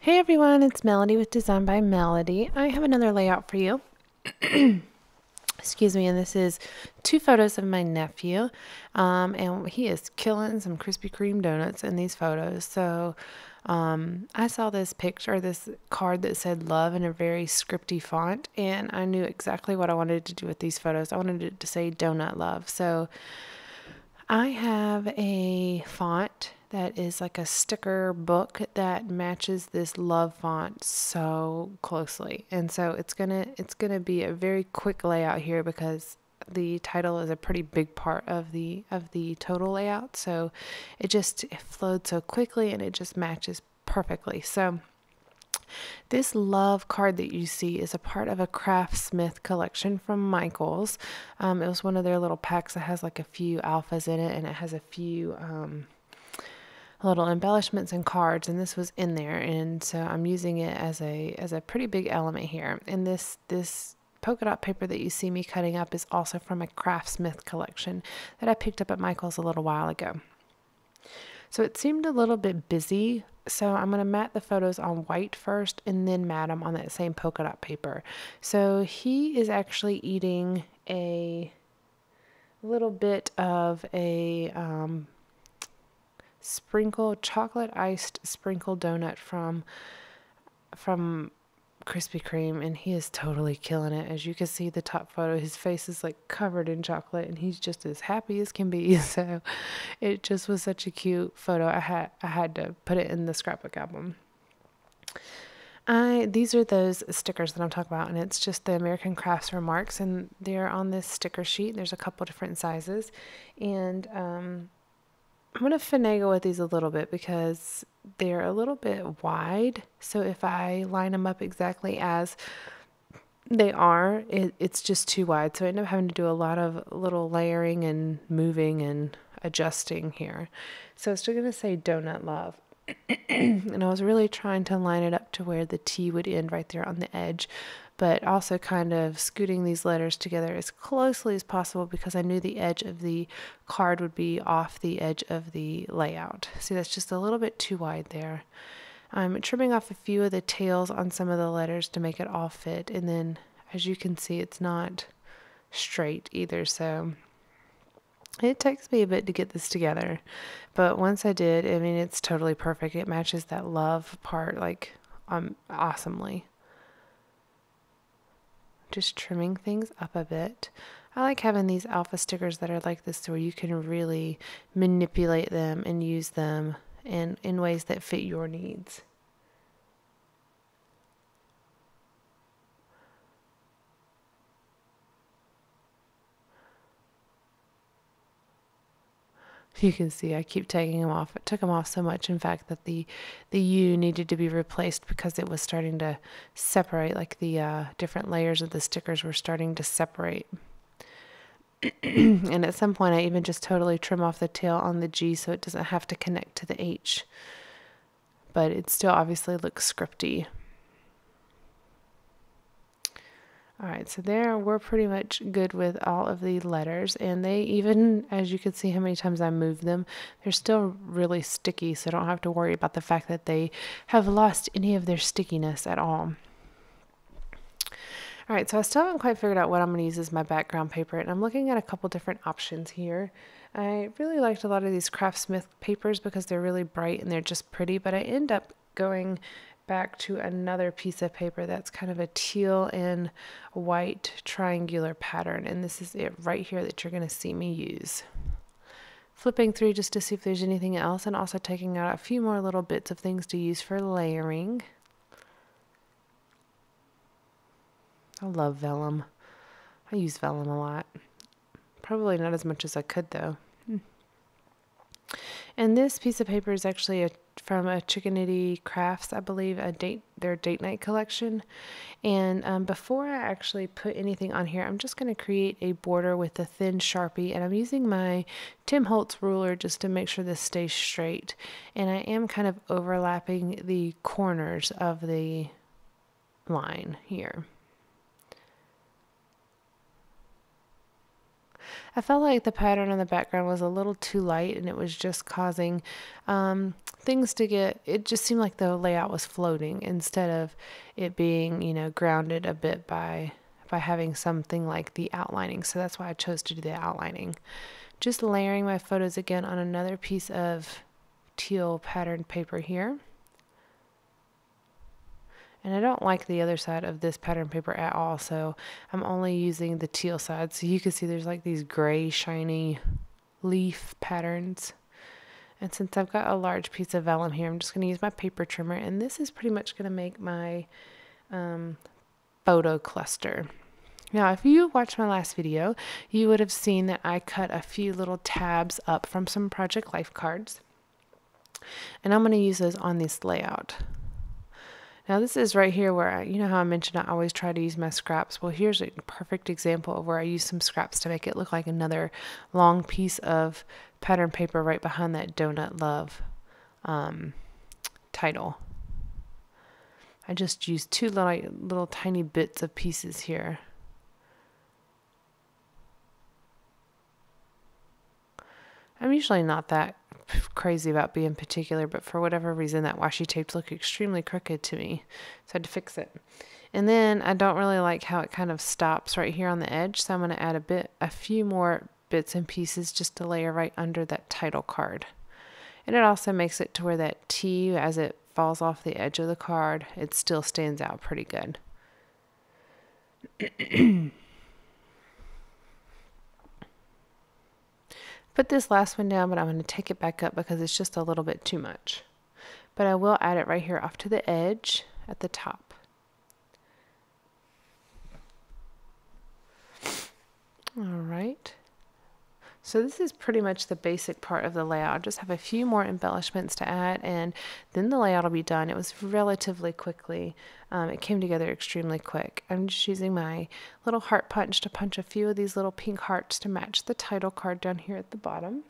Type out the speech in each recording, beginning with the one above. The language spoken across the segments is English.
Hey everyone, it's Melody with Design by Melody. I have another layout for you. Excuse me, and this is two photos of my nephew. And he is killing some Krispy Kreme donuts in these photos. So I saw this picture, this card that said love in a very scripty font, and I knew exactly what I wanted to do with these photos. I wanted it to say donut love. So I have a font that is like a sticker book that matches this love font so closely. And so it's gonna be a very quick layout here because the title is a pretty big part of the total layout. So it flowed so quickly and it just matches perfectly. So this love card that you see is a part of a Craftsmith collection from Michaels. It was one of their little packs that has like a few alphas in it, and it has a few little embellishments and cards, and this was in there, and so I'm using it as a pretty big element here. And this polka dot paper that you see me cutting up is also from a Craftsmith collection that I picked up at Michaels a little while ago. So it seemed a little bit busy, so I'm going to mat the photos on white first and then mat them on that same polka dot paper. So he is actually eating a little bit of a chocolate iced sprinkle donut from Krispy Kreme, and he is totally killing it. As you can see the top photo, his face is like covered in chocolate and he's just as happy as can be. So it just was such a cute photo. I had to put it in the scrapbook album. These are those stickers that I'm talking about, and it's just the American Crafts Remarks, and they're on this sticker sheet. There's a couple different sizes, and I'm going to finagle with these a little bit because they're a little bit wide. So if I line them up exactly as they are, it's just too wide. So I end up having to do a lot of little layering and moving and adjusting here. So it's still going to say Donut Love. And I was really trying to line it up to where the T would end right there on the edge, but also kind of scooting these letters together as closely as possible because I knew the edge of the card would be off the edge of the layout. See, that's just a little bit too wide there. I'm trimming off a few of the tails on some of the letters to make it all fit, and then as you can see, it's not straight either, so it takes me a bit to get this together, but once I did, I mean, it's totally perfect. It matches that love part like awesomely. Just trimming things up a bit. I like having these alpha stickers that are like this where you can really manipulate them and use them in ways that fit your needs. You can see I keep taking them off. It took them off so much, in fact, that the U needed to be replaced because it was starting to separate, like the different layers of the stickers were starting to separate. And at some point I even just totally trim off the tail on the G so it doesn't have to connect to the H. But it still obviously looks scripty. Alright, so there we're pretty much good with all of the letters, and they even, as you can see how many times I moved them, they're still really sticky, so I don't have to worry about the fact that they have lost any of their stickiness at all. Alright, so I still haven't quite figured out what I'm going to use as my background paper, and I'm looking at a couple different options here. I really liked a lot of these Craftsmith papers because they're really bright and they're just pretty, but I end up going back to another piece of paper that's kind of a teal and white triangular pattern, and this is it right here that you're going to see me use. Flipping through just to see if there's anything else, and also taking out a few more little bits of things to use for layering. I love vellum. I use vellum a lot. Probably not as much as I could though. And this piece of paper is actually from a Chickenity Crafts, I believe, their date night collection. And before I actually put anything on here, I'm just going to create a border with a thin Sharpie, and I'm using my Tim Holtz ruler just to make sure this stays straight. And I am kind of overlapping the corners of the line here. I felt like the pattern in the background was a little too light, and it was just causing things to get, it just seemed like the layout was floating instead of it being, you know, grounded a bit by having something like the outlining. So that's why I chose to do the outlining. Just layering my photos again on another piece of teal patterned paper here. And I don't like the other side of this pattern paper at all, so I'm only using the teal side. So you can see there's like these gray shiny leaf patterns. And since I've got a large piece of vellum here, I'm just going to use my paper trimmer, and this is pretty much going to make my photo cluster. Now, if you watched my last video, you would have seen that I cut a few little tabs up from some Project Life cards, and I'm going to use those on this layout. Now this is right here where, you know how I mentioned I always try to use my scraps. Well, here's a perfect example of where I use some scraps to make it look like another long piece of pattern paper right behind that Doughnut Love title. I just used two little tiny bits of pieces here. I'm usually not that crazy about being particular, but for whatever reason that washi tape looked extremely crooked to me, so I had to fix it. And then I don't really like how it kind of stops right here on the edge, so I'm going to add a few more bits and pieces just to layer right under that title card. And it also makes it to where that T, as it falls off the edge of the card, it still stands out pretty good. Put this last one down, but I'm going to take it back up because it's just a little bit too much. But I will add it right here off to the edge at the top. All right. So this is pretty much the basic part of the layout. I just have a few more embellishments to add, and then the layout will be done. It was relatively quickly. It came together extremely quick. I'm just using my little heart punch to punch a few of these little pink hearts to match the title card down here at the bottom.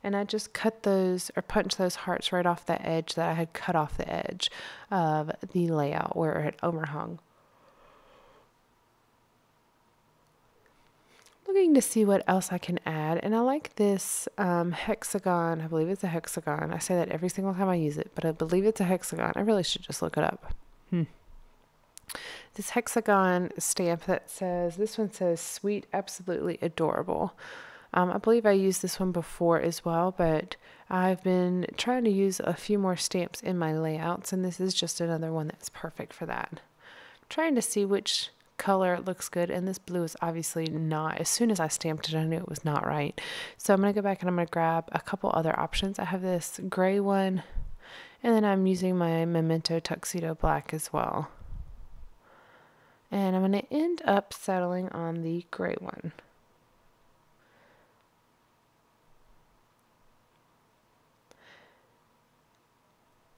And I just cut those, or punch those hearts right off the edge that I had cut off the edge of the layout where it had overhung. Looking to see what else I can add, and I like this hexagon. I believe it's a hexagon. I say that every single time I use it, but I believe it's a hexagon. I really should just look it up. This hexagon stamp that says, this one says sweet, absolutely adorable. I believe I used this one before as well, but I've been trying to use a few more stamps in my layouts, and this is just another one that's perfect for that. I'm trying to see which color looks good, and this blue is obviously not. As soon as I stamped it, I knew it was not right. So I'm going to go back and I'm going to grab a couple other options. I have this gray one, and then I'm using my Memento Tuxedo Black as well. And I'm going to end up settling on the gray one.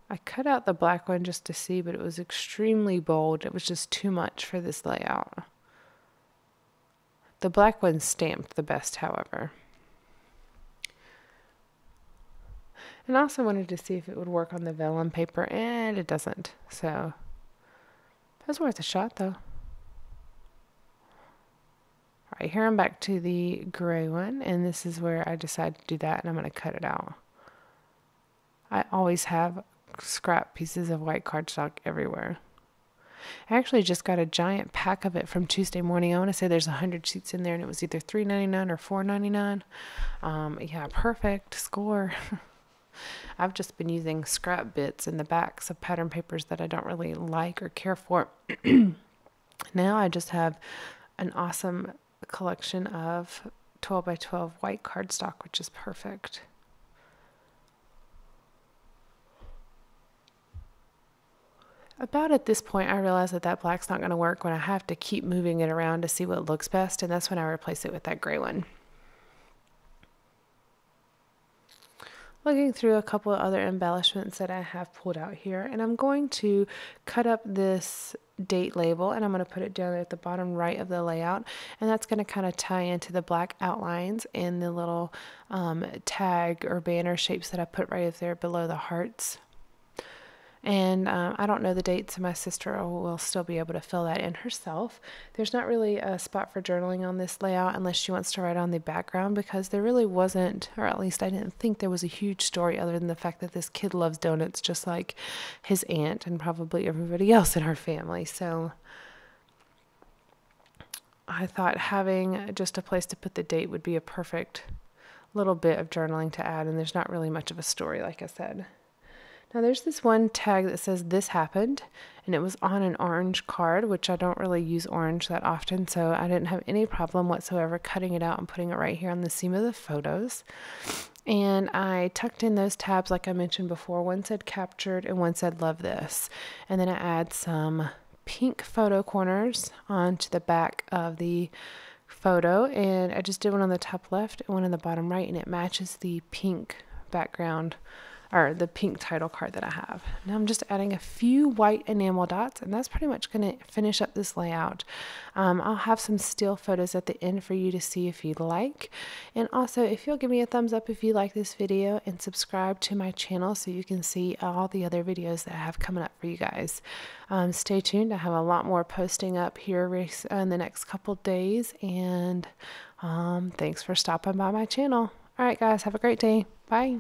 I cut out the black one just to see, but it was extremely bold. It was just too much for this layout. The black one stamped the best, however. And I also wanted to see if it would work on the vellum paper, and it doesn't. So that's worth a shot, though. All right, here I'm back to the gray one, and this is where I decided to do that, and I'm going to cut it out. I always have scrap pieces of white cardstock everywhere. I actually just got a giant pack of it from Tuesday morning. I want to say there's 100 sheets in there, and it was either $3.99 or $4.99. Yeah, perfect score. I've just been using scrap bits in the backs of pattern papers that I don't really like or care for. Now I just have an awesome collection of 12 by 12 white cardstock, which is perfect. About at this point, I realize that that black's not going to work when I have to keep moving it around to see what looks best, and that's when I replace it with that gray one. Looking through a couple of other embellishments that I have pulled out here, and I'm going to cut up this date label, and I'm going to put it down there at the bottom right of the layout, and that's going to kind of tie into the black outlines and the little tag or banner shapes that I put right up there below the hearts. And I don't know the date, so my sister will still be able to fill that in herself. There's not really a spot for journaling on this layout unless she wants to write on the background, because there really wasn't, or at least I didn't think there was a huge story other than the fact that this kid loves donuts just like his aunt and probably everybody else in our family. So I thought having just a place to put the date would be a perfect little bit of journaling to add, and there's not really much of a story, like I said. Now there's this one tag that says "This happened," and it was on an orange card, which I don't really use orange that often, so I didn't have any problem whatsoever cutting it out and putting it right here on the seam of the photos. And I tucked in those tabs like I mentioned before. One said "Captured" and one said "Love this." And then I add some pink photo corners onto the back of the photo, and I just did one on the top left and one on the bottom right, and it matches the pink background, or the pink title card that I have. Now I'm just adding a few white enamel dots, and that's pretty much going to finish up this layout. I'll have some still photos at the end for you to see if you'd like. And also, if you'll give me a thumbs up if you like this video, and subscribe to my channel so you can see all the other videos that I have coming up for you guys. Stay tuned. I have a lot more posting up here in the next couple days, and thanks for stopping by my channel. All right, guys, have a great day. Bye.